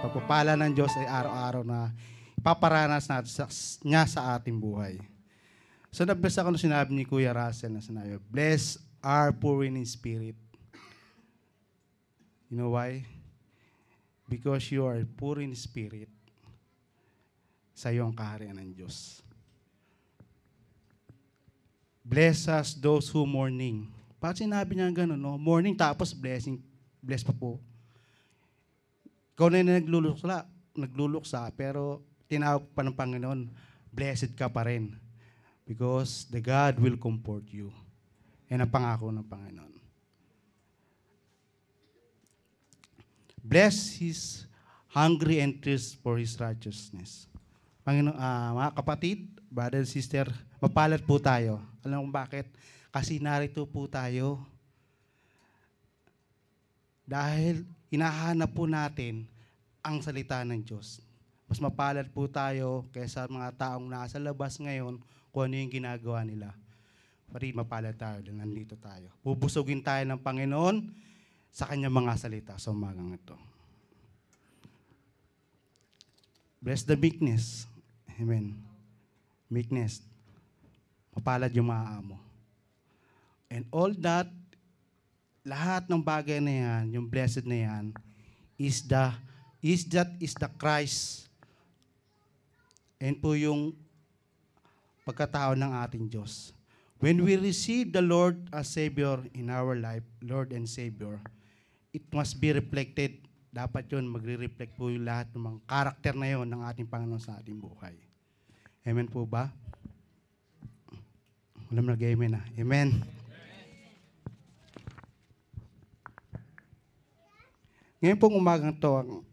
pagpapala ng Diyos ay araw-araw na ipaparanas niya sa ating buhay. So nabless ako nung sinabi ni Kuya Russell na sinabi, blessed are poor in spirit. You know why? Because you are poor in spirit, sa iyo ang kaharian ng Diyos. Bless us those who mourning. Bakit sinabi niya gano'n, no? Mourning tapos blessing, bless pa po. Ikaw na yung nagluluksa, pero tinawag pa ng Panginoon, blessed ka pa rin. Because the God will comfort you. Yan ang pangako ng Panginoon. Bless his hungry and thirst for his righteousness. Panginoon, mga kapatid, brother and sister, mapalad po tayo. Alam mo bakit? Kasi narito po tayo. Dahil hinahanap po natin ang salita ng Diyos. Mas mapalad po tayo kaysa mga taong nasa labas ngayon kung ano yung ginagawa nila. Pari mapalad tayo dahil nandito tayo. Bubusugin tayo ng Panginoon sa kanyang mga salita sa umagang ito. Bless the meekness. Amen. Meekness. Mapalad yung mga amo. And all that, lahat ng bagay na yan, yung blessed na yan, is the Christ. And po yung pagkatao ng ating Diyos. When we receive the Lord as Savior in our life, Lord and Savior, it must be reflected. Dapat yun, magre-reflect po yung lahat ng mga karakter na yun ng ating Panginoon sa ating buhay. Amen po ba? Walang nag-amen na. Amen. Ngayon pong umagang to,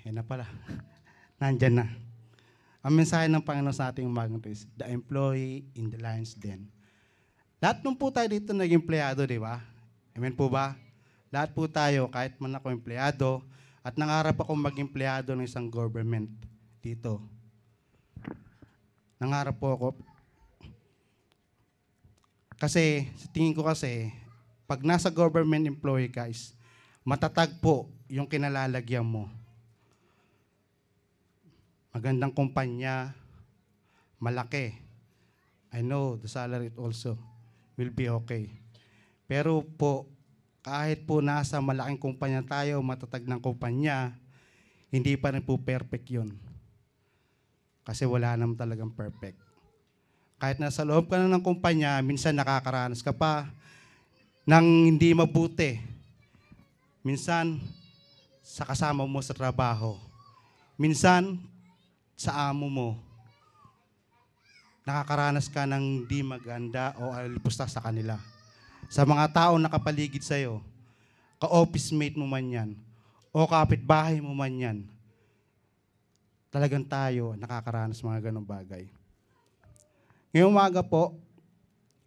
yan na pala. Nandyan na. Ang mensahe ng Panginoon sa ating umagang to is, the employee in the lion's den. Lahat nung po tayo dito naging empleyado, di ba? Amen po ba? Lahat po tayo, kahit man ako empleyado, at nangarap akong maging empleyado ng isang government dito. Nangarap po ako. Kasi, sa tingin ko kasi, pag nasa government employee ka is, matatag po yung kinalalagyan mo. Magandang kumpanya, malaki. I know the salary also will be okay. Pero po, kahit po nasa malaking kumpanya tayo, matatag ng kumpanya, hindi pa rin po perfect yun. Kasi wala naman talagang perfect. Kahit nasa loob ka na ng kumpanya, minsan nakakaranas ka pa ng hindi mabuti. Minsan, sa kasama mo sa trabaho. Minsan, sa amo mo. Nakakaranas ka ng hindi maganda o alipusta sa kanila. Sa mga taong nakapaligid sa'yo, ka-office mate mo man yan, o kapitbahay mo man yan, talagang tayo nakakaranas mga ganong bagay. Ngayong umaga po,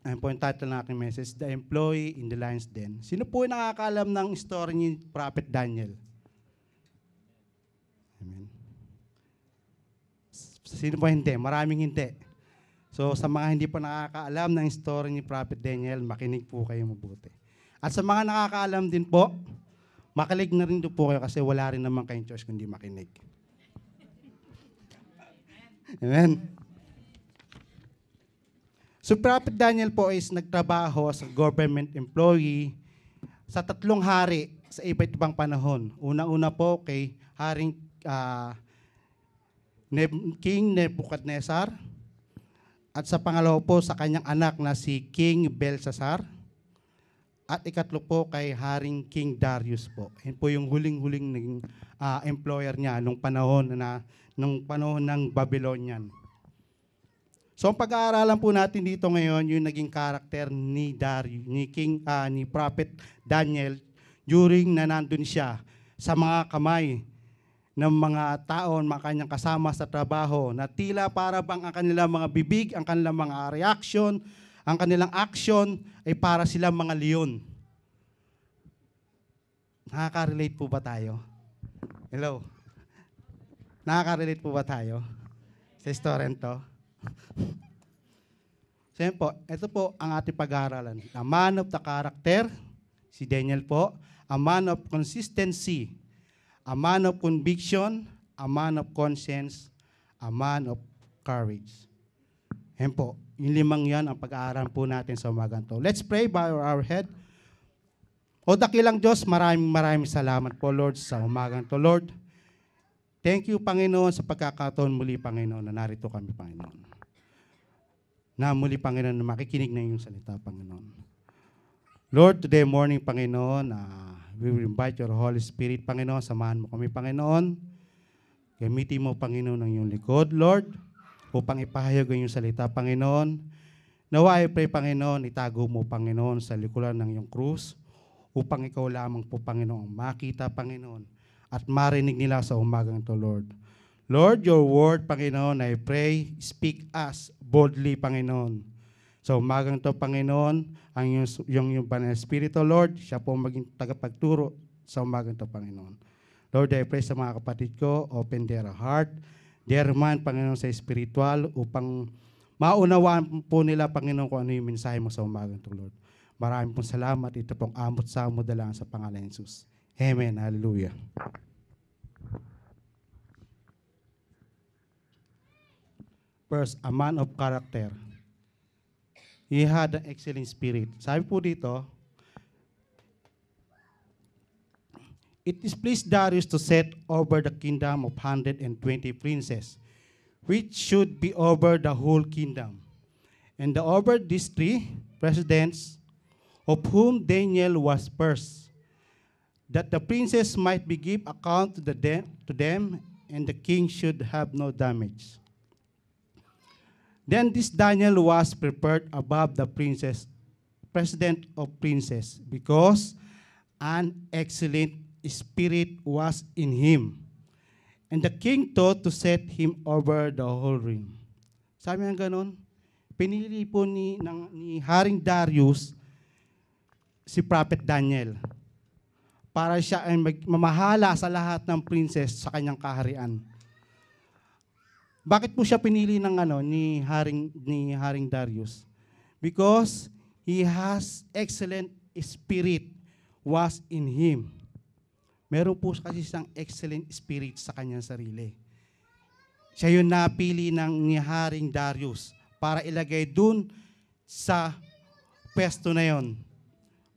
ayun po yung title ng aking message, The Employee in the Lion's Den. Sino po yung nakakaalam ng story ni Prophet Daniel? Amen. Sino po hindi? Maraming hindi. So sa mga hindi pa nakakaalam ng story ni Prophet Daniel, makinig po kayo mabuti. At sa mga nakakaalam din po, makinig na rin po kayo kasi wala rin naman kayong choice kundi makinig. Amen. So Prophet Daniel po is nagtrabaho as a government employee sa 3 hari sa iba't ibang panahon. Una-una po kay Haring King Nebuchadnezzar, at sa pangalawa po sa kanyang anak na si King Belshazzar, at ikatlo po kay Haring King Darius po. Yan po yung huling-huling naging employer niya nung panahon ng Babylonian. So ang pag-aaralan po natin dito ngayon yung naging karakter ni ni Prophet Daniel during na nandun siya sa mga kamay ng mga taon, mga kanyang kasama sa trabaho, na tila para bang ang kanilang mga bibig, ang kanilang mga reaction, ang kanilang action ay para silang mga leon. Nakaka-relate po ba tayo? Hello? Nakaka-relate po ba tayo sa story to? So yun po, ito po ang ating pag-aaralan. A man of the character, si Daniel po, a man of consistency, a man of conviction, a man of conscience, a man of courage. Yan po, yung limang yan ang pag-aaral po natin sa umagang to. Let's pray, bow our head. O dakilang Diyos, maraming salamat po, Lord, sa umagang to, Lord. Thank you, Panginoon, sa pagkakataon muli, Panginoon, na narito kami, Panginoon. Na muli, Panginoon, na makikinig na yung salita, Panginoon. Lord, today morning, Panginoon, we will invite your Holy Spirit, Panginoon. Samahan mo kami, Panginoon. Gamitin mo, Panginoon, ang iyong likod, Lord, upang ipahayag ang iyong salita, Panginoon. Nawa, I pray, Panginoon, itago mo, Panginoon, sa likuran ng iyong krus, upang ikaw lamang po, Panginoon, makita, Panginoon, at marinig nila sa umagang ito, Lord. Lord, your word, Panginoon, I pray, speak us boldly, Panginoon. Sa umagang ito, Panginoon, ang yung Banal Espiritu, Lord, siya po maging tagapagturo sa umagang ito, Panginoon. Lord, I pray sa mga kapatid ko, open their heart, their mind, Panginoon, sa spiritual, upang maunawaan po nila, Panginoon, kung ano yung mensahe mo sa umagang ito, Lord. Maraming pong salamat. Ito pong amot sa mo dalang sa pangalan ni Jesus. Amen. Hallelujah. First, a man of character. He had an excellent spirit. Sabi po dito, it displeased Darius to set over the kingdom of 120 princes, which should be over the whole kingdom. And over these three presidents, of whom Daniel was first, that the princes might be give account to them, and the king should have no damage. Then this Daniel was prepared above the president of princes, because an excellent spirit was in him. And the king thought to set him over the whole realm. Sabi nga ganun, pinili po ni Haring Darius si Prophet Daniel para siya ay mamahala sa lahat ng princess sa kanyang kaharian. Bakit po siya pinili ni Haring Darius? Because he has excellent spirit was in him. Meron po kasi siyang excellent spirit sa kanyang sarili. Siya yung napili ni Haring Darius para ilagay dun sa pwesto na yon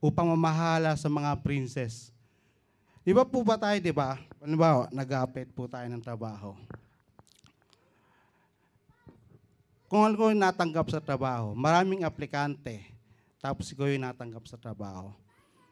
upang mamahala sa mga princess. Di ba po ba tayo, di ba? Halimbawa, nag-a-apply po tayo ng trabaho. Kung ako yung natanggap sa trabaho, maraming aplikante, tapos ikaw yung natanggap sa trabaho.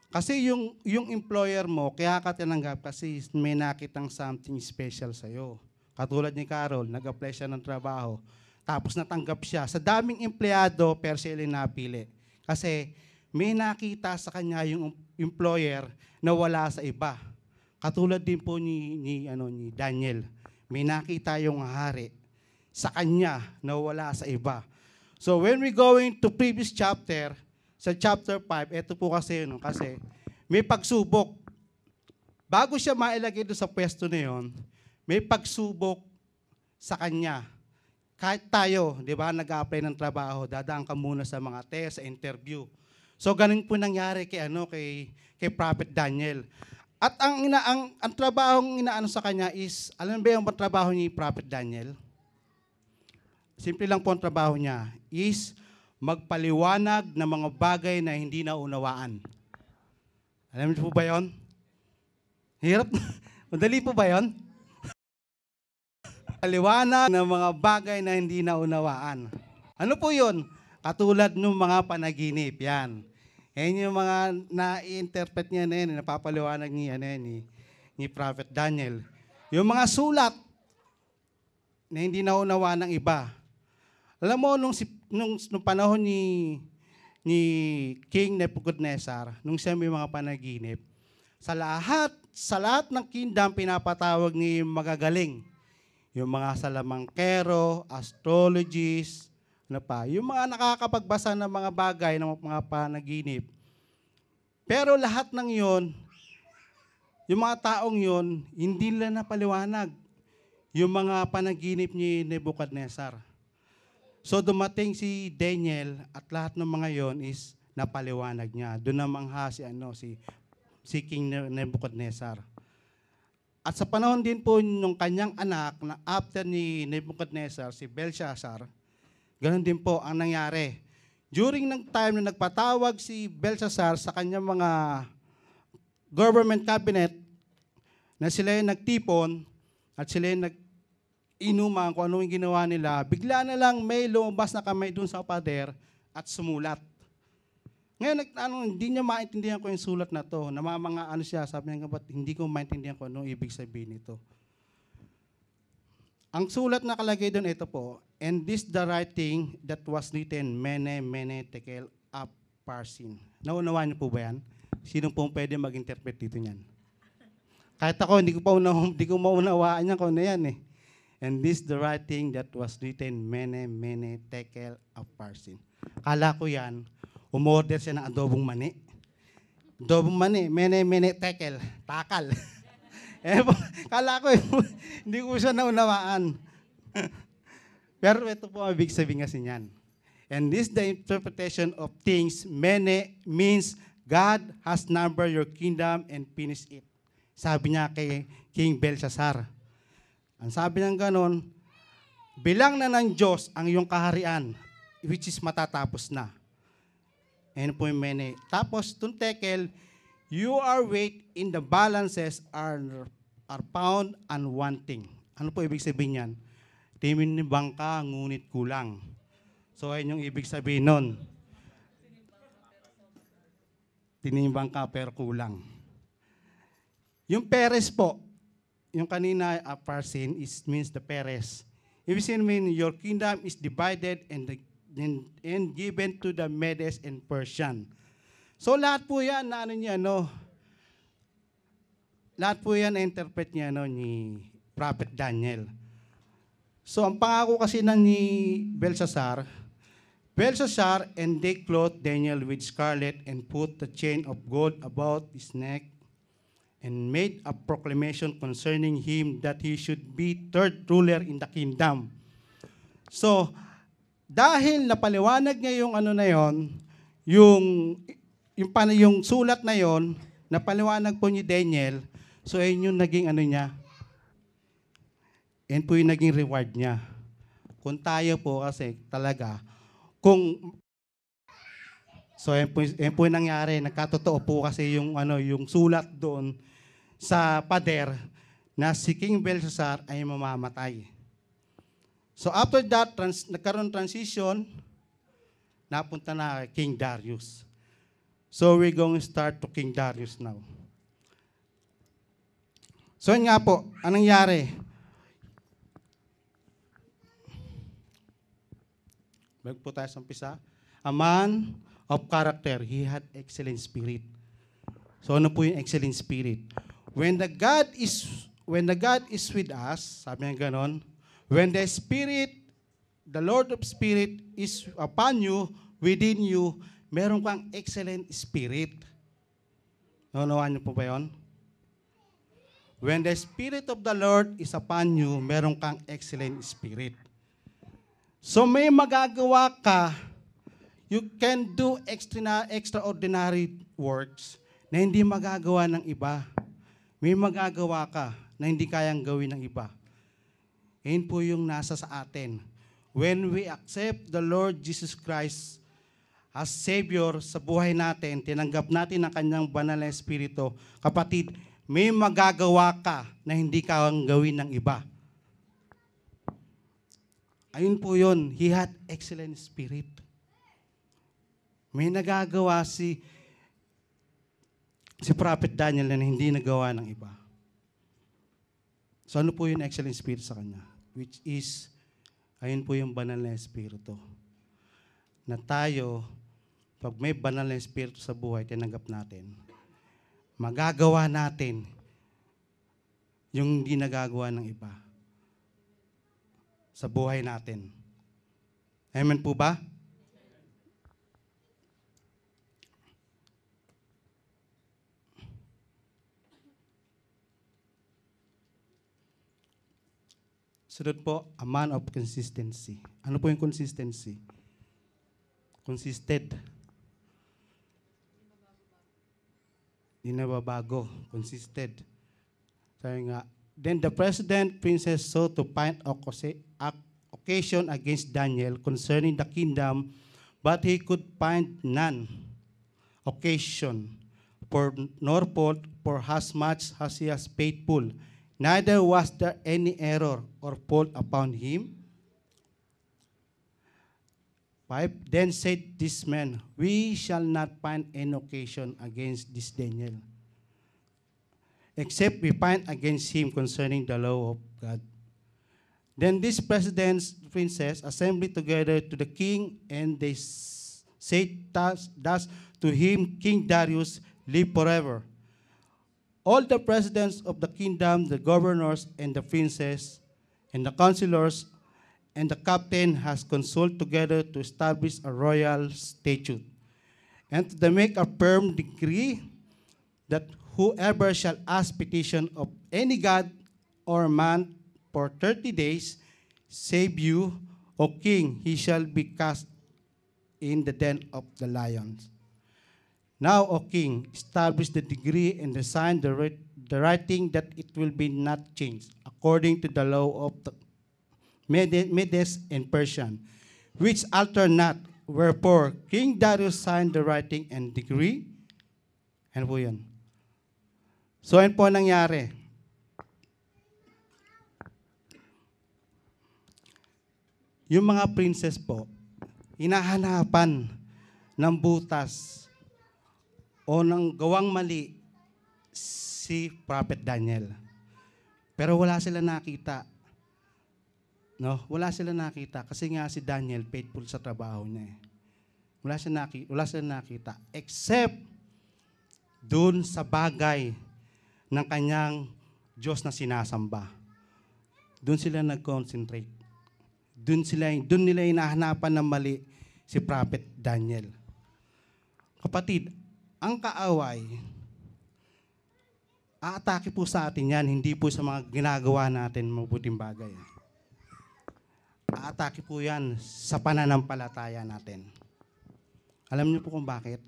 Kasi yung employer mo, kaya ka tinanggap kasi may nakitang something special sa'yo. Katulad ni Carol, nag-apply siya ng trabaho, tapos natanggap siya. Sa daming empleyado, pero siya yung napili. Kasi may nakita sa kanya yung employer na wala sa iba. Katulad din po ni Daniel. May nakita yung hari sa kanya na wala sa iba. So when we going to previous chapter, sa chapter 5, ito po kasi, kasi may pagsubok. Bago siya mailagay doon sa pwesto na yon, may pagsubok sa kanya. Kahit tayo, di ba, nag-a-apply ng trabaho, dadaan ka muna sa mga test, sa interview. So ganun po nangyari kay Prophet Daniel. At ang trabahong inaano sa kanya is, alam ba yung trabaho ni Prophet Daniel? Simple lang po ang trabaho niya, is magpaliwanag ng mga bagay na hindi naunawaan. Alam niyo po ba yun? Hirap? Madali po ba yun? Paliwanag ng mga bagay na hindi naunawaan. Ano po yun? Katulad ng mga panaginip, yan. Yan yung mga na-interpret niya na yan, napapaliwanag ni Prophet Daniel. Yung mga sulat na hindi naunawaan ng iba. Alam mo, nung panahon ni King Nebuchadnezzar, nung siya may mga panaginip, sa lahat ng kingdom, pinapatawag ni magagaling. Yung mga salamangkero, astrologists, yung mga nakakapagbasa ng mga bagay, ng mga panaginip. Pero lahat ng yon, yung mga taong yon, hindi nila napaliwanag yung mga panaginip ni Nebuchadnezzar. So dumating si Daniel at lahat ng mga yon is napaliwanag niya. Doon namangha si King Nebuchadnezzar. At sa panahon din po ng kanyang anak na after ni Nebuchadnezzar, si Belshazzar, ganun din po ang nangyari. During ng time na nagpatawag si Belshazzar sa kanyang mga government cabinet na sila yung nagtipon at sila yung nag-inuman kung ano yung ginawa nila, bigla na lang may lumabas na kamay dun sa pader at sumulat. Ngayon, hindi niya maintindihan ko yung sulat na to. Namamanga ano siya, sabi niya, ba't hindi ko maintindihan ko ano ibig sabihin nito. Ang sulat na kalagay doon, ito po, and this the writing that was written, mene, mene, tekel, upharsin. Naunawaan niyo po ba yan? Sino po pwede mag-interpret dito niyan? Kahit ako, hindi ko maunawaan yan kung ano yan eh. And this the writing that was written, mene, mene, tekel, upharsin. Kala ko yan, umorder siya ng adobong mani. Adobong mani, mene, mene, tekel, takal. Kala ko, hindi ko siya naunawaan. Pero ito po ang ibig sabihin kasi niyan. And this the interpretation of things, mene means God has numbered your kingdom and finished it. Sabi niya kay King Belshazzar. Ang sabi niya ganon, bilang na ng Diyos ang iyong kaharian, which is matatapos na. Ayan po yung mene. Tapos, itong tekel, you are weight in the balances are found unwanting. Ano po ibig sabihin yan? Tinimbang ka, ngunit kulang. So, ayun yung ibig sabihin nun. Tinimbang ka, pero kulang. Yung peres po, yung kanina upharsin means the peres. Ibig sabihin, your kingdom is divided and given to the Medes and Persian. So lahat po yan na lahat po yan na-interpret niya ni Prophet Daniel. So ang pangako kasi ni Belshazzar, and they clothed Daniel with scarlet and put the chain of gold about his neck and made a proclamation concerning him that he should be third ruler in the kingdom. So, dahil napaliwanag niya yung yung sulat na yon, napaliwanag po ni Daniel, so ayun yung naging niya, yan po yung naging reward niya. Kung tayo po kasi talaga, so yan po yung nangyari, nagkatotoo po kasi yung sulat doon sa pader na si King Belshazzar ay mamamatay. So after that, nagkaroon transition, napunta na King Darius. So we're going to start to King Darius now. So yun nga po, anong nangyari? Bago po tayo sa umpisa, a man of character, he had excellent spirit. So ano po yung excellent spirit? When the God is with us, sabi niya ganon, when the Spirit, the Lord of Spirit is upon you, within you, meron kang excellent spirit. Naunawaan niyo po ba yun? When the Spirit of the Lord is upon you, meron kang excellent spirit. So may magagawa ka, you can do extraordinary works na hindi magagawa ng iba. May magagawa ka na hindi kayang gawin ng iba. Yan po yung nasa sa atin. When we accept the Lord Jesus Christ as Savior sa buhay natin, tinanggap natin ang kanyang banal na Espiritu, kapatid, may magagawa ka na hindi kayang gawin ng iba. Ayun po yun. He had excellent spirit. May nagagawa si Prophet Daniel na hindi nagawa ng iba. So ano po yung excellent spirit sa kanya? Which is, ayun po yung banal na espiritu. Na tayo, pag may banal na espiritu sa buhay, tinanggap natin, magagawa natin yung hindi nagagawa ng iba sa buhay natin. Amen po ba? Sunod po, a man of consistency. Ano po yung consistency? Consisted. Hindi nababago. Consisted. Sabi nga, then the president princess sought to find occasion against Daniel concerning the kingdom, but he could find none occasion for nor fault, for as much as he was faithful. Neither was there any error or fault upon him. 5. Then said this man, we shall not find any occasion against this Daniel, except we find against him concerning the law of God. Then this president's princess assembled together to the king, and they said thus to him, King Darius, live forever. All the presidents of the kingdom, the governors, and the princes, and the counselors, and the captain has consulted together to establish a royal statute, and to make a firm decree that whoever shall ask petition of any god or man for 30 days, save you, O king, he shall be cast in the den of the lions. Now, O king, establish the decree and assign the writing that it will be not changed, according to the law of the Medes and Persian, which alter not. Wherefore, King Darius signed the writing and decree. Ano po yun? So, ano po nangyari? Yung mga princess po, hinahanapan ng butas o ng gawang mali si Prophet Daniel. Pero wala sila nakita. No, wala sila nakita kasi nga si Daniel faithful sa trabaho niya. Wala sila nakita except doon sa bagay ng kanyang Diyos na sinasamba. Doon sila nag-concentrate. Doon nila hinahanapan ng mali si Prophet Daniel. Kapatid, ang kaaway, aatake po sa atin yan, hindi po sa mga ginagawa natin mabuting bagay. Aatake po yan sa pananampalataya natin. Alam niyo po kung bakit?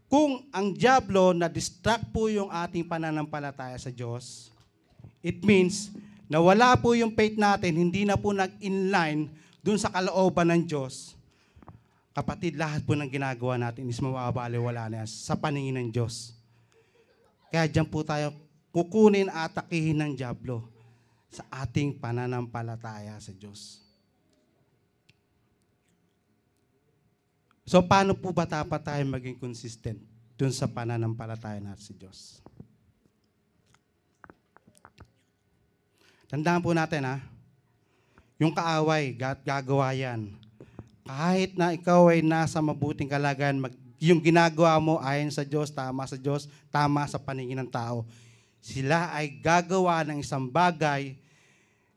Kung ang diablo na-distract po yung ating pananampalataya sa Diyos, it means na wala po yung faith natin, hindi na po nag-inline dun sa kalooban ng Diyos. Kapatid, lahat po ng ginagawa natin is mawawala na sa paningin ng Diyos. Kaya dyan po tayo kukunin at atakihin ng diablo sa ating pananampalataya sa Diyos. So, paano po ba dapat tayo maging consistent dun sa pananampalataya natin sa Diyos? Tandaan po natin, yung kaaway, gagawa yan. Kahit na ikaw ay nasa mabuting kalagayan, yung ginagawa mo ayon sa Diyos, tama sa paningin ng tao. Sila ay gagawa ng isang bagay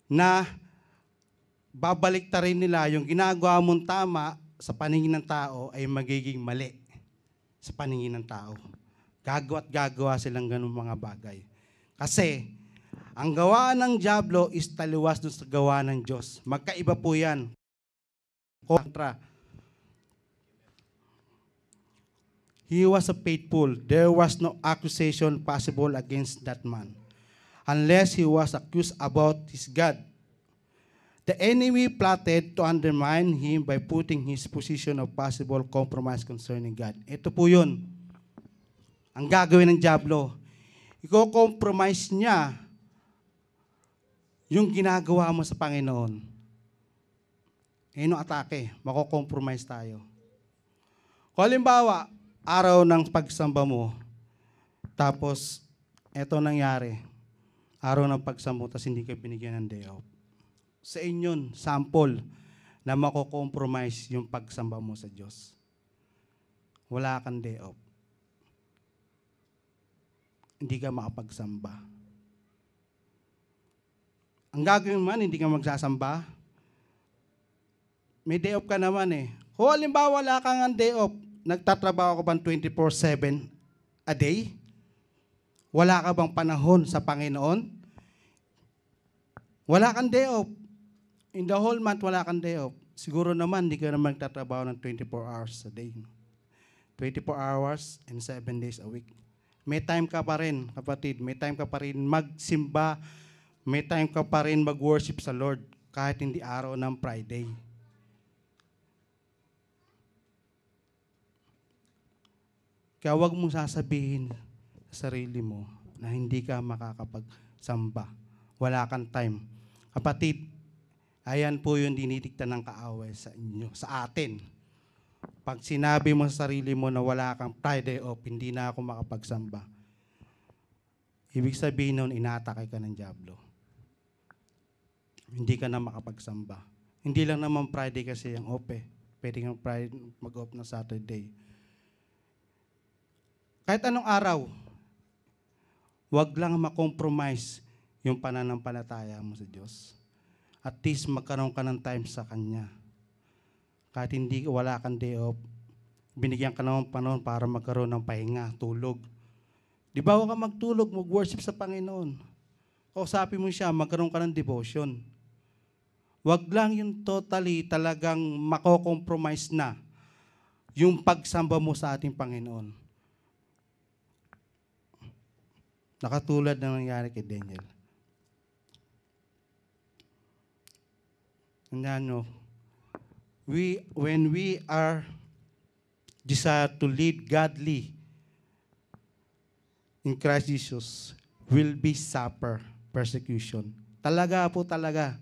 na babalik ta rin nila yung ginagawa mong tama sa paningin ng tao ay magiging mali sa paningin ng tao. Gagawa silang ganung mga bagay. Kasi, ang gawa ng diablo is taliwas dun sa gawa ng Diyos. Magkaiba po yan. Kontra. He was a faithful. There was no accusation possible against that man, unless he was accused about his God. The enemy plotted to undermine him by putting his position of possible compromise concerning God. Ito po yun. Ang gagawin ng diablo. Iko-compromise niya yung ginagawa mo sa Panginoon. Yung atake, mako-compromise tayo. Kung halimbawa, araw ng pagsamba mo, tapos, eto nangyari, araw ng pagsamba mo, tapos hindi ka binigyan ng day off. Sa inyon, sample, na mako-compromise yung pagsamba mo sa Diyos. Wala kang day off. Hindi ka makapagsamba. Ang gagawin man, hindi ka magsasamba, may day off ka naman Kung halimbawa wala kang day off, nagtatrabaho ka bang 24/7 a day? Wala ka bang panahon sa Panginoon? Wala kang day off. In the whole month, wala kang day off. Siguro naman, hindi ka naman nagtatrabaho ng 24 hours a day. 24 hours and 7 days a week. may time ka pa rin, kapatid. May time ka pa rin magsimba. May time ka pa rin mag-worship sa Lord kahit hindi araw ng Friday. Kaya huwag mong sasabihin sa sarili mo na hindi ka makakapagsamba. Wala kang time. Kapatid, ayan po yung dinidikta ng kaaway sa inyo, sa atin. Pag sinabi mo sa sarili mo na wala kang Friday off, hindi na ako makapagsamba. Ibig sabihin nun, inaatake ka ng dyablo. Hindi ka na makapagsamba. Hindi lang naman Friday kasi ang off eh. Pwede kang Friday mag-off na Saturday. Kahit anong araw, wag lang makompromise yung pananampalataya mo sa Diyos. At least magkaroon ka ng time sa Kanya. Kahit hindi wala kang day off, binigyan ka ng panahon para magkaroon ng pahinga, tulog. Di ba huwag ka magtulog, mag-worship sa Panginoon. Kausapin mo siya, magkaroon ka ng devotion. Wag lang yung totally talagang mako-compromise na yung pagsamba mo sa ating Panginoon. Nakatulad na nangyari kay Daniel. Ano, when we are desire to lead godly in Christ Jesus, will be suffer persecution. Talaga po talaga,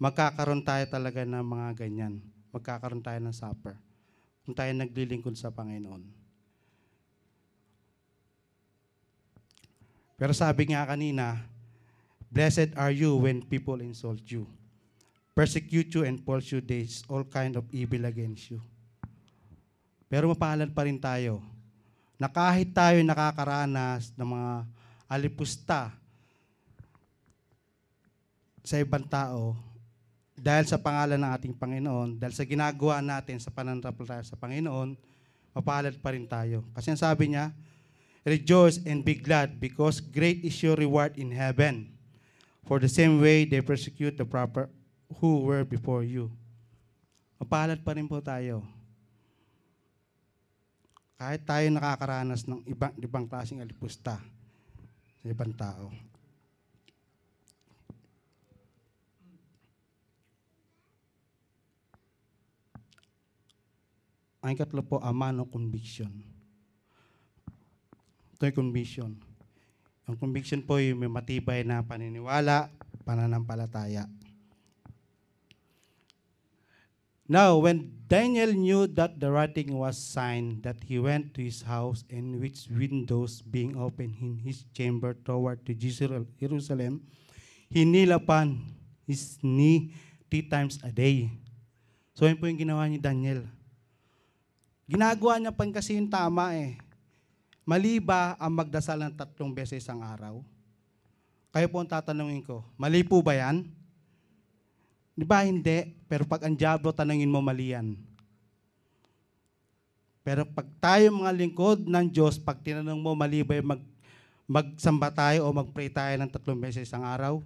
magkakaroon tayo talaga ng mga ganyan. Magkakaroon tayo ng suffer. Kung tayo naglilingkod sa Panginoon. Pero sabi nga kanina, blessed are you when people insult you, persecute you and pursue days, all kind of evil against you. Pero mapalad pa rin tayo na kahit tayo nakakaranas ng mga alipusta sa ibang tao, dahil sa pangalan ng ating Panginoon, dahil sa ginagawa natin sa pananampalataya sa Panginoon, mapalad pa rin tayo. Kasi ang sabi niya, rejoice and be glad because great is your reward in heaven. For the same way they persecute the proper who were before you. Mapalad pa rin po tayo. Kahit tayo nakakaranas ng ibang klaseng alipusta sa ibang tao. Ang ikatlo po, amano conviction. Ito yung conviction. Ang conviction po yung may matibay na paniniwala, pananampalataya. Now, when Daniel knew that the writing was signed, that he went to his house, and which windows being open in his chamber toward to Jerusalem, he kneel upon his knee 3 times a day. So, yun po yung ginawa ni Daniel. Ginagawa niya pa kasi yung tama eh. Mali ba ang magdasal ng 3 beses ang araw? Kayo po ang tatanungin ko, mali po ba yan? Di ba hindi? Pero pag ang diablo, tanungin mo, mali yan. Pero pag tayo mga lingkod ng Diyos, pag tinanong mo, mali ba yung magsamba tayo o mag-pray tayo ng 3 beses ang araw?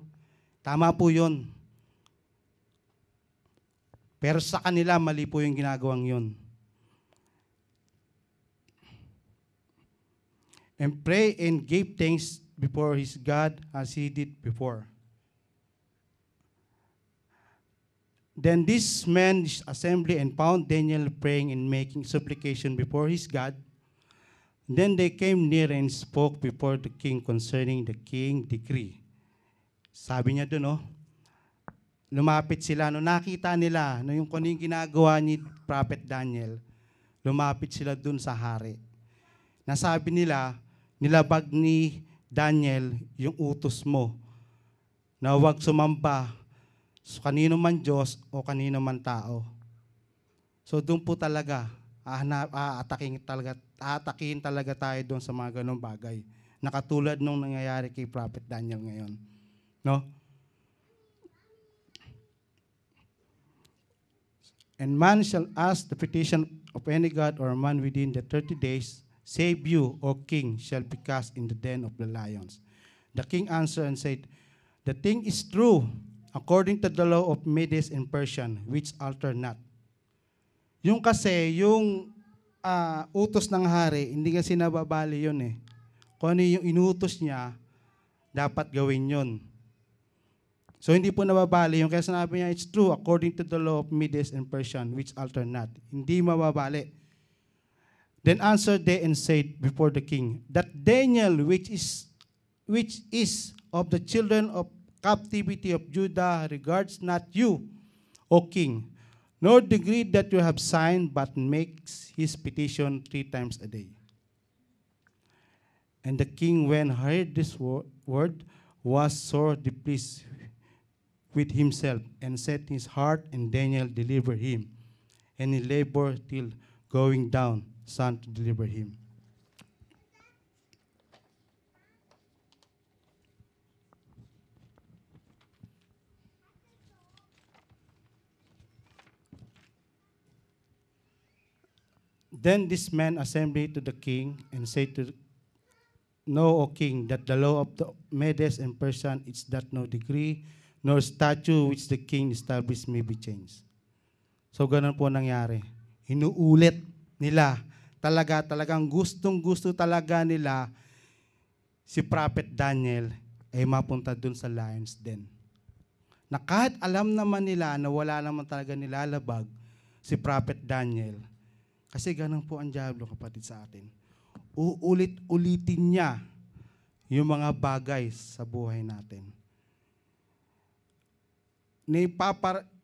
Tama po yun. Pero sa kanila, mali po yung ginagawang yun. And pray and give thanks before his God as he did before. Then this man assembly and found Daniel praying and making supplication before his God. Then they came near and spoke before the king concerning the king decree. Sabi niya doon, lumapit sila. No, nakita nila, no, yung kung yung ginagawa ni Prophet Daniel, lumapit sila doon sa hari. Nasabi nila, nilabag ni Daniel yung utos mo na huwag sumamba sa kanino man Diyos o kanino man tao. So doon po talaga, aatakin talaga tayo doon sa mga ganong bagay. Nakatulad nung nangyayari kay Prophet Daniel ngayon. No? And man shall ask the petition of any god or man within the 30 days, save you, O king, shall be cast in the den of the lions. The king answered and said, the thing is true, according to the law of Medes and Persian, which alter not. Yung kasi, yung utos ng hari, hindi kasi nababali yun eh. Kung ano yung inutos niya, dapat gawin yon. So hindi po nababali. Yung kaya sinabi niya, it's true according to the law of Medes and Persian, which alter not. Hindi mababali. Then answered they and said before the king, that Daniel, which is of the children of captivity of Judah, regards not you, O king, nor the decree that you have signed, but makes his petition 3 times a day. And the king, when heard this word, was sore displeased with himself, and set his heart, and Daniel delivered him. And he labored till going down, sun to deliver him. Then this man assembled to the king, and said to Know, O king, that the law of the Medes and Persian is that no decree nor statute which the king established may be changed. So ganun po nangyari. Hinuulit nila. Talagang gustong-gusto talaga nila si Prophet Daniel ay mapunta dun sa lion's den. Na kahit alam naman nila na wala naman talaga nilalabag si Prophet Daniel, kasi ganun po ang diablo, kapatid, sa atin. Uulit-ulitin niya yung mga bagay sa buhay natin.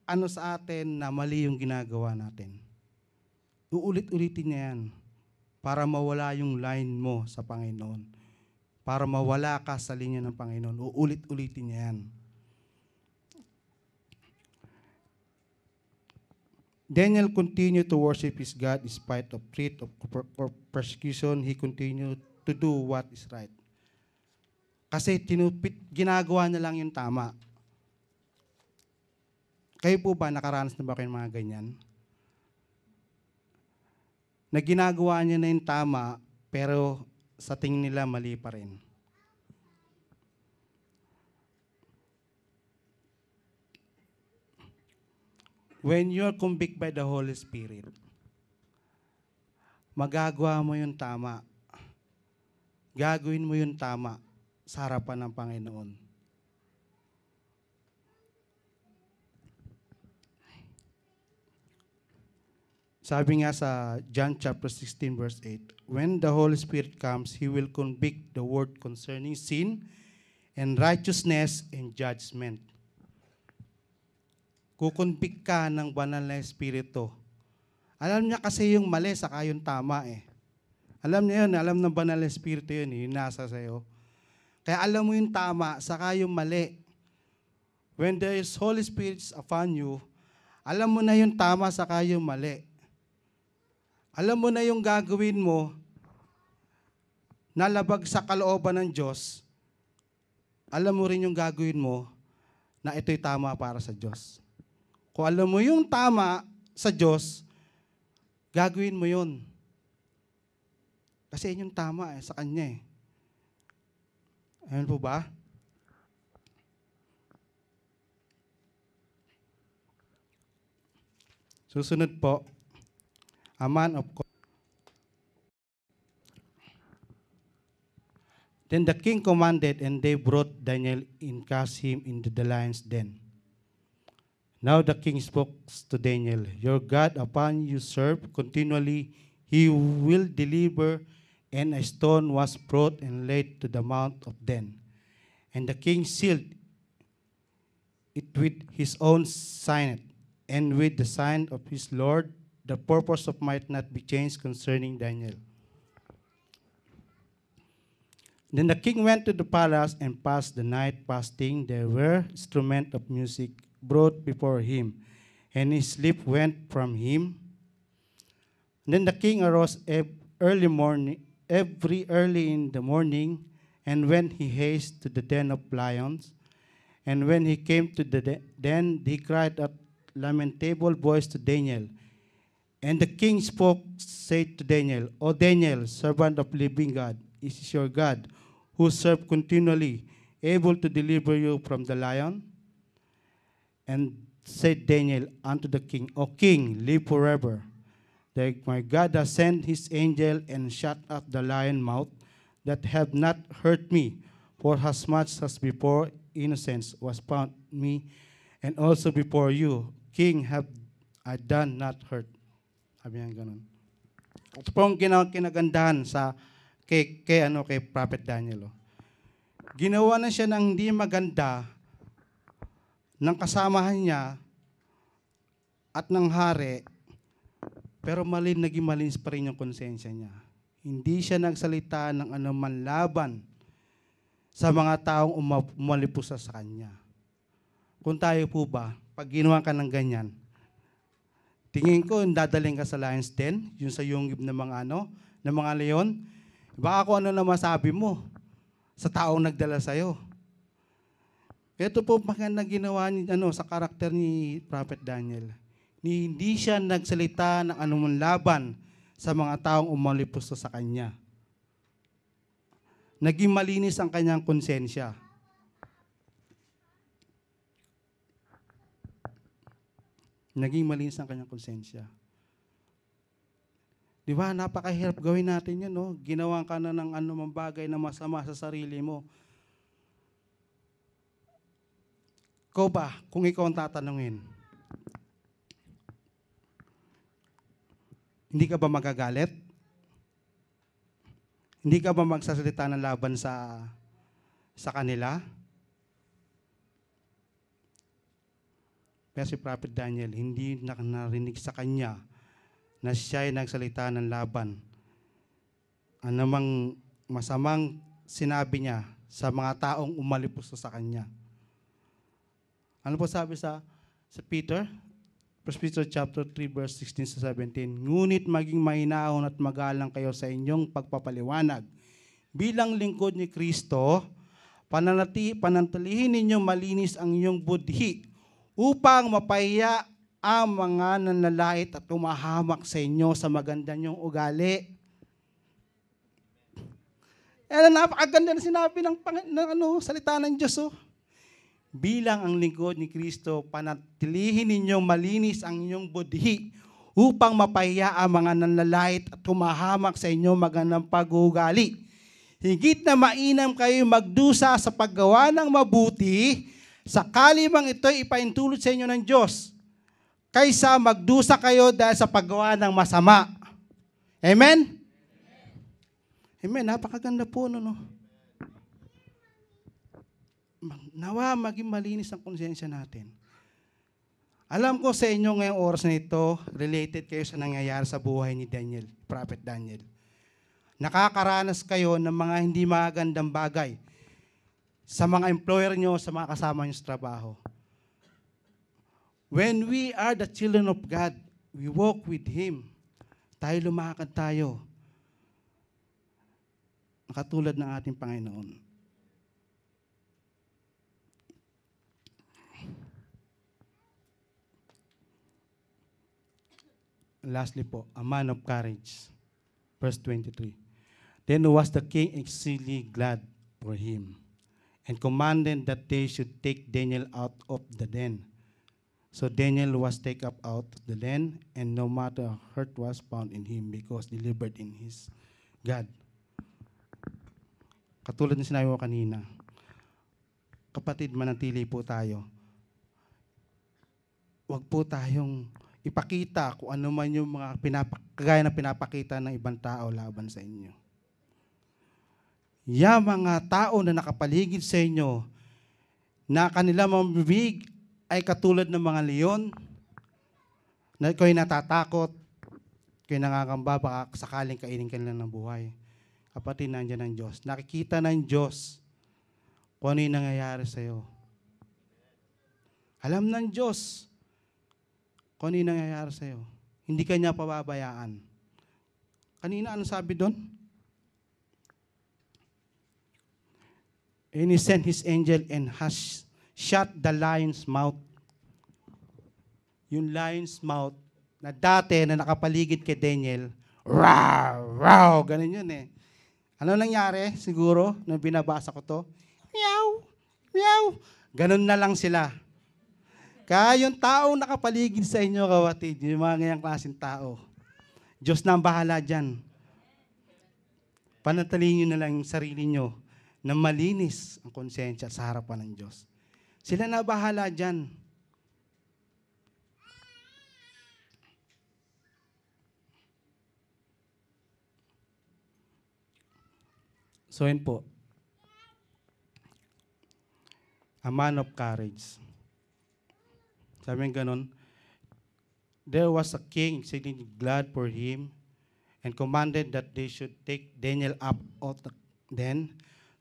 Ano sa atin na mali yung ginagawa natin. Uulit-ulitin niya yan para mawala yung line mo sa Panginoon. Para mawala ka sa linya ng Panginoon. Uulit-ulitin niya yan. Daniel continued to worship his God in spite of threat of persecution. He continued to do what is right. Kasi ginagawa niya lang yung tama. Kayo po ba, nakaranas na ba kayo ng mga ganyan? Na ginagawa niya na yung tama, pero sa tingin nila mali pa rin. When you're convicted by the Holy Spirit, magagawa mo yung tama. Gagawin mo yung tama sa harapan ng Panginoon. Sabi nga sa John chapter 16 verse 8, when the Holy Spirit comes, He will convict the world concerning sin and righteousness and judgment. Kukonvict ka ng banal na Espiritu. Alam niya kasi yung mali saka yung tama eh. Alam niya yun, alam ng banal na Espiritu yun, yung nasa sa'yo. Kaya alam mo yung tama saka yung mali. When there is Holy Spirit upon you, alam mo na yung tama saka yung mali. Alam mo na yung gagawin mo na labag sa kalooban ng Diyos. Alam mo rin yung gagawin mo na ito'y tama para sa Diyos. Kung alam mo yung tama sa Diyos, gagawin mo yun. Kasi yun yung tama sa Kanya eh. Ayun po ba? Susunod po, a man of God. Then the king commanded, and they brought Daniel and cast him into the lion's den. Now the king spoke to Daniel, your God upon you serve continually, He will deliver. And a stone was brought and laid to the mouth of Den. And the king sealed it with his own signet, and with the sign of his Lord, the purpose of might not be changed concerning Daniel. Then the king went to the palace and passed the night fasting. There were instruments of music brought before him, and his sleep went from him. Then the king arose early in the morning, and when he hasted to the den of lions, and when he came to the den, he cried a lamentable voice to Daniel. And the king spoke, said to Daniel, O Daniel, servant of living God, is your God, who serve continually, able to deliver you from the lion? And said Daniel unto the king, O king, live forever. My God has sent his angel and shut up the lion mouth, that have not hurt me, for as much as before innocence was found in me, and also before you, King, have I done not hurt. Sabi niya ganun. Ito po ang kinagandahan sa kay Prophet Daniel. Ginawa na siya ng hindi maganda ng kasamahan niya at ng hari, pero naging malinis pa rin yung konsensya niya. Hindi siya nagsalita ng anuman laban sa mga taong umalipusa sa kanya. Kung tayo po ba, pag ginawa ka ng ganyan, tingin ko, dadaling ka sa lion's den, yung sa yungib ng mga leon. Baka kung ano na masabi mo sa taong nagdala sa'yo. Ito po maganda ginawa ni, sa karakter ni Prophet Daniel. Hindi siya nagsalita ng anumang laban sa mga taong umalipusta sa kanya. Naging malinis ang kanyang konsensya. Naging malinis ang kanyang konsensya. Di ba? Napakahirap gawin natin yun, no? Ginawa ka na ng anumang bagay na masama sa sarili mo. Ikaw ba, kung ikaw ang tatanungin, hindi ka ba magagalit? Hindi ka ba magsasalita ng laban sa kanila? Pero si Prophet Daniel, hindi narinig sa kanya na siya ay nagsalita ng laban. Anumang masamang sinabi niya sa mga taong umalipos sa kanya. Ano po sabi sa Peter? 1 Peter chapter 3 verse 16 to 17. Ngunit maging mahinahon at magalang kayo sa inyong pagpapaliwanag. Bilang lingkod ni Kristo, panatilihin ninyong malinis ang inyong budhi upang mapahiya ang mga nanlalait at tumahamak sa inyo sa maganda niyong ugali. Napakaganda na sinabi ng salita ng Diyos. Bilang ang lingkod ni Kristo, panatilihin ninyong malinis ang inyong budhi upang mapahiya ang mga nanlalait at tumahamak sa inyong magandang pag-uugali. Higit na mainam kayo magdusa sa paggawa ng mabuti, sakali mang ito'y ipaintulot sa inyo ng Diyos, kaysa magdusa kayo dahil sa paggawa ng masama. Amen? Amen. Napakaganda po, no? Nawa maging malinis ang konsensya natin. Alam ko sa inyo ngayong oras na ito, related kayo sa nangyayari sa buhay ni Daniel, Prophet Daniel. Nakakaranas kayo ng mga hindi magandang bagay sa mga employer nyo, sa mga kasama nyo sa trabaho. When we are the children of God, we walk with Him. Tayo lumakad tayo. Nakatulad ng ating Panginoon. Lastly po, a man of courage. Verse 23. Then was the king exceedingly glad for him, and commanded that they should take Daniel out of the den. So Daniel was taken up out of the den, and no matter hurt was found in him, because delivered in his God. Katulad ng sinabi ko kanina, kapatid, manatili po tayo. Huwag po tayong ipakita kung ano man yung mga kagaya na pinapakita ng ibang tao laban sa inyo. Mga tao na nakapaligid sa inyo, na kanila mga bibig ay katulad ng mga leon, na ikaw ay natatakot, kayo nangangamba, baka sakaling kainin ka nila ng buhay. Kapatid, nandiyan ang Diyos. Nakikita ng Diyos kung ano yung nangyayari sa iyo. Alam ng Diyos kung ano yung nangyayari sa iyo. Hindi ka niya pababayaan. Kanina, ano sabi doon? And He sent His angel and has shut the lion's mouth. Yung lion's mouth, na dati na nakapaligid kay Daniel, rawr, rawr, ganun yun eh. Ano nangyari? Siguro, nung binabasa ko to, meow, meow, ganun na lang sila. Kaya yung taong nakapaligid sa inyo, kawatid, yung mga ngayang klaseng tao, Diyos na ang bahala dyan. Panatilihin nyo na lang yung sarili nyo na malinis ang konsensya sa harapan ng Diyos. Sila na bahala dyan. So yun po, a man of courage. Sabi nga ganun, there was a king sitting glad for him and commanded that they should take Daniel up out of the den.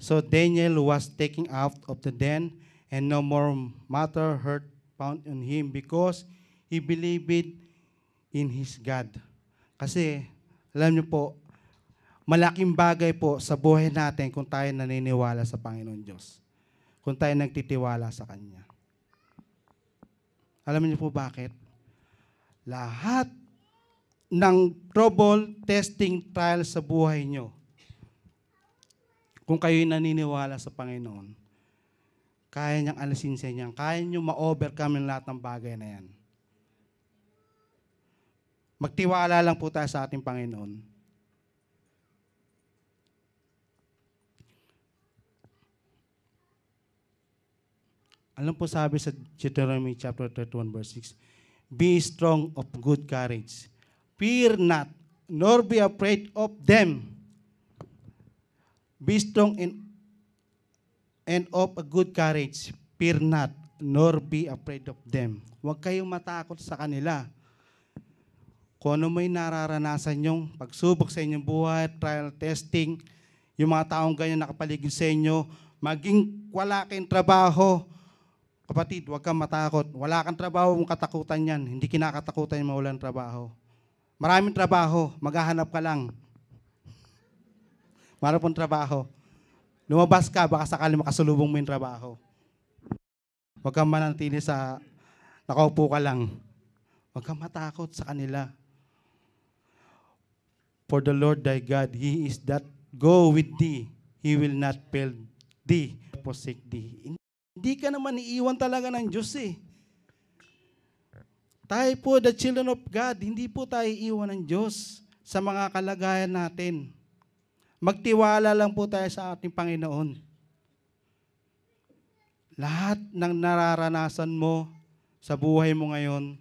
So Daniel was taken out of the den, and no more matter hurt found on him because he believed in his God. Kasi, alam niyo po, malaking bagay po sa buhay natin kung tayo naniniwala sa Panginoon Diyos. Kung tayo nagtitiwala sa Kanya. Alam niyo po bakit? Lahat ng trouble, testing, trial sa buhay niyo, kung kayo'y naniniwala sa Panginoon, kaya niyang alisin sa inyo, kaya niyo ma-overcome yung lahat ng bagay na yan. Magtiwala lang po tayo sa ating Panginoon. Alam po sabi sa Deuteronomy chapter 31 verse 6, be strong of good courage. Fear not, nor be afraid of them. Be strong and of a good courage. Fear not, nor be afraid of them. Huwag kayong matakot sa kanila. Kung ano may nararanasan nyong pagsubok sa inyong buhay, trial, testing, yung mga taong ganyan nakapaligid sa inyo, maging wala kayong trabaho, kapatid, huwag kang matakot. Wala kang trabaho, mong katakutan yan. Hindi kinakatakutan yung mawalan trabaho. Maraming trabaho, maghahanap ka lang. Meron pong trabaho. Lumabas ka, baka sakali makasulubong mo yung trabaho. Huwag kang manatili sa nakaupo ka lang. Huwag kang matakot sa kanila. For the Lord thy God, He is that go with thee. He will not fail thee, forsake thee. Hindi ka naman iiwan talaga ng Diyos eh. Tayo po, the children of God, hindi po tayo iiwan ng Diyos sa mga kalagayan natin. Magtiwala lang po tayo sa ating Panginoon. Lahat ng nararanasan mo sa buhay mo ngayon,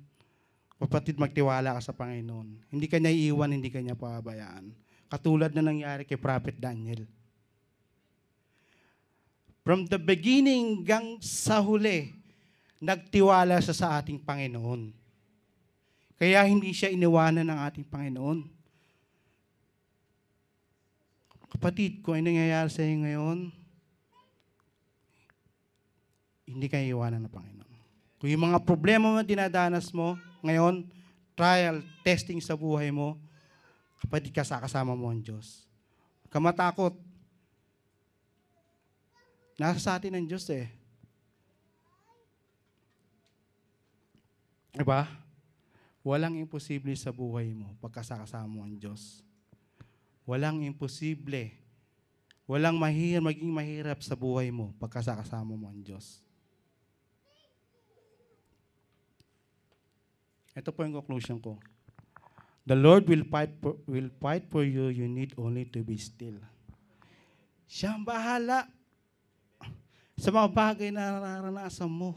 kapatid, magtiwala ka sa Panginoon. Hindi ka niya iiwan, hindi ka niya pababayaan. Katulad na nangyari kay Prophet Daniel. From the beginning hanggang sa huli, nagtiwala siya sa ating Panginoon. Kaya hindi siya iniwanan ng ating Panginoon. Kapatid, kung ano nangyayari sa iyo ngayon, hindi ka iiwanan ng Panginoon. Kung yung mga problema mo dinadanas mo ngayon, trial, testing sa buhay mo, kapatid, kasama mo ang Diyos. Huwag ka matakot. Nasa sa atin ang Diyos eh. Diba? Walang imposible sa buhay mo pagkasakasama mo ang Diyos. Walang imposible. Walang maging mahirap sa buhay mo pagkasakasama mo ang Diyos. Ito po yung conclusion ko. The Lord will fight for you. You need only to be still. Siya ang bahala sa mga bagay na nararanasan mo.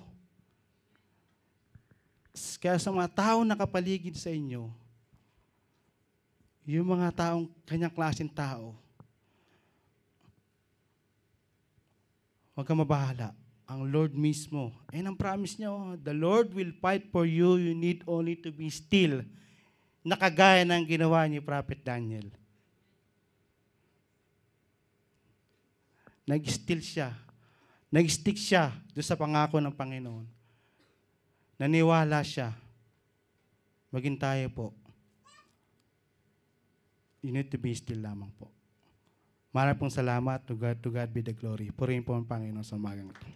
Kaya sa mga taong nakapaligid sa inyo, yung mga taong kanyang klaseng tao, huwag kang mabahala. Ang Lord mismo, ang promise niya, the Lord will fight for you, you need only to be still. Nakagaya ng ginawa ni Prophet Daniel. Nag-still siya. Nag-stick siya doon sa pangako ng Panginoon. Naniwala siya. Maging tayo po. You need to be still lamang po. Maraming pong salamat. To God be the glory. Purihin po ang Panginoon sa umagang ito.